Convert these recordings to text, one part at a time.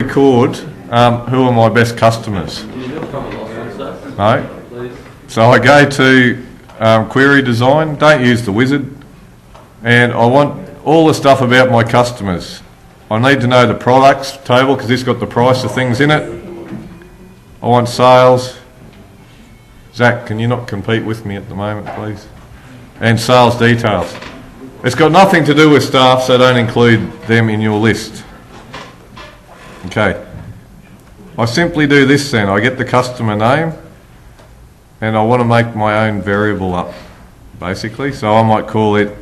record who are my best customers. No. So I go to query design, don't use the wizard, and I want all the stuff about my customers. I need to know the products table because it's got the price of things in it. I want sales. Zach, can you not compete with me at the moment, please? And sales details. It's got nothing to do with staff, so don't include them in your list. Okay. I simply do this then. I get the customer name and I want to make my own variable up, basically. So I might call it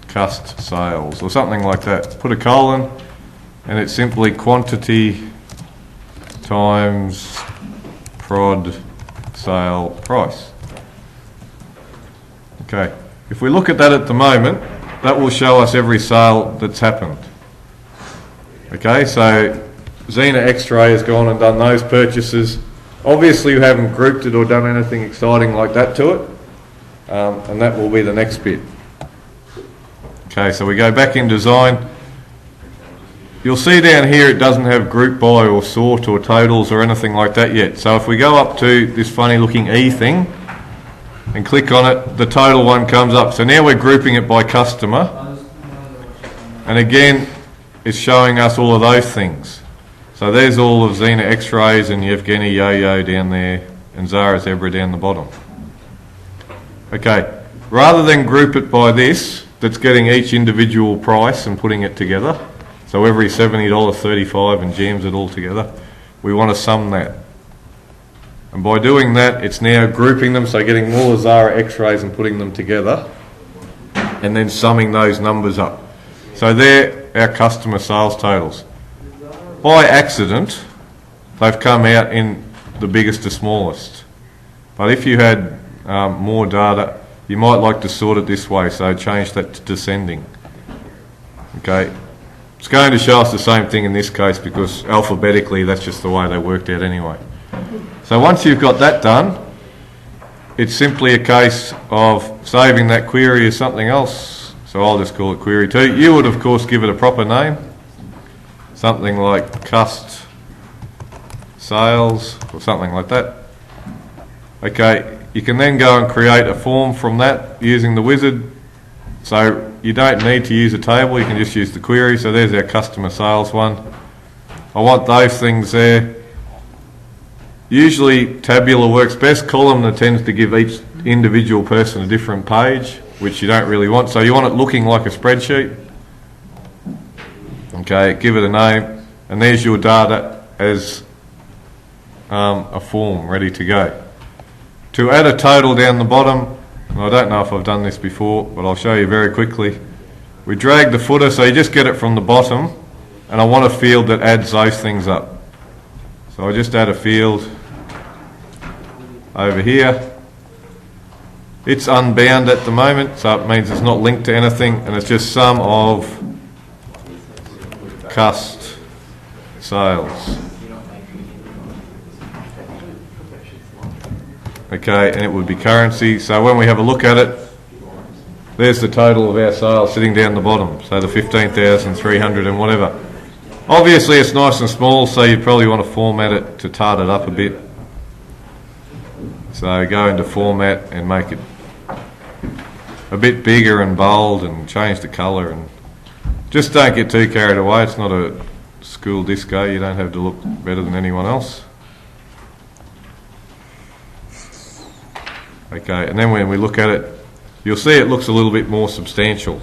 cust sales or something like that. Put a colon and it's simply quantity times prod sale price. Okay. If we look at that at the moment, that will show us every sale that's happened. Okay, so Xena X-Ray has gone and done those purchases. Obviously you haven't grouped it or done anything exciting like that to it, and that will be the next bit. Okay, so we go back in design. You'll see down here it doesn't have group by or sort or totals or anything like that yet. So if we go up to this funny looking E thing and click on it, the total one comes up. So now we're grouping it by customer, and again it's showing us all of those things. So there's all of Xena X-Rays and Yevgeny Yo-Yo down there and Zara Zebra down the bottom. Okay, rather than group it by this, that's getting each individual price and putting it together, so every $70.35 and jams it all together, we want to sum that. And by doing that, it's now grouping them, so getting all the Zara X-Rays and putting them together and then summing those numbers up. So they're our customer sales totals. By accident, they've come out in the biggest to smallest. But if you had more data, you might like to sort it this way, so change that to descending. Okay, it's going to show us the same thing in this case because alphabetically that's just the way they worked out anyway. So once you've got that done, it's simply a case of saving that query as something else. So I'll just call it query 2. You would of course give it a proper name, something like cust sales or something like that. Okay, you can then go and create a form from that using the wizard. So you don't need to use a table, you can just use the query. So there's our customer sales one. I want those things there. Usually tabular works best. Columnar tends to give each individual person a different page, which you don't really want. So you want it looking like a spreadsheet. Okay, give it a name, and there's your data as a form ready to go. To add a total down the bottom, and I don't know if I've done this before, but I'll show you very quickly. We drag the footer, so you just get it from the bottom, and I want a field that adds those things up. So I just add a field over here. It's unbound at the moment, so it means it's not linked to anything, and it's just sum of cust sales. Okay, and it would be currency. So when we have a look at it, there's the total of our sales sitting down the bottom. So the 15,300 and whatever. Obviously it's nice and small, so you probably want to format it to tart it up a bit. So go into format and make it a bit bigger and bold and change the colour, and just don't get too carried away. It's not a school disco, you don't have to look better than anyone else. Okay, and then when we look at it, you'll see it looks a little bit more substantial.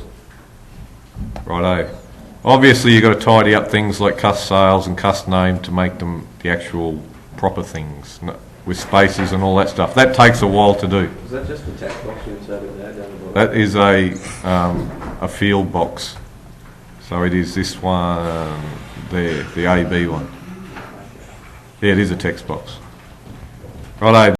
Righto. Obviously you've got to tidy up things like cust sales and cust name to make them the actual proper things with spaces and all that stuff. That takes a while to do. Is that just the text box you inserted there down the bottom? That is a field box. So it is this one there, the AB one. Yeah, it is a text box. Righto.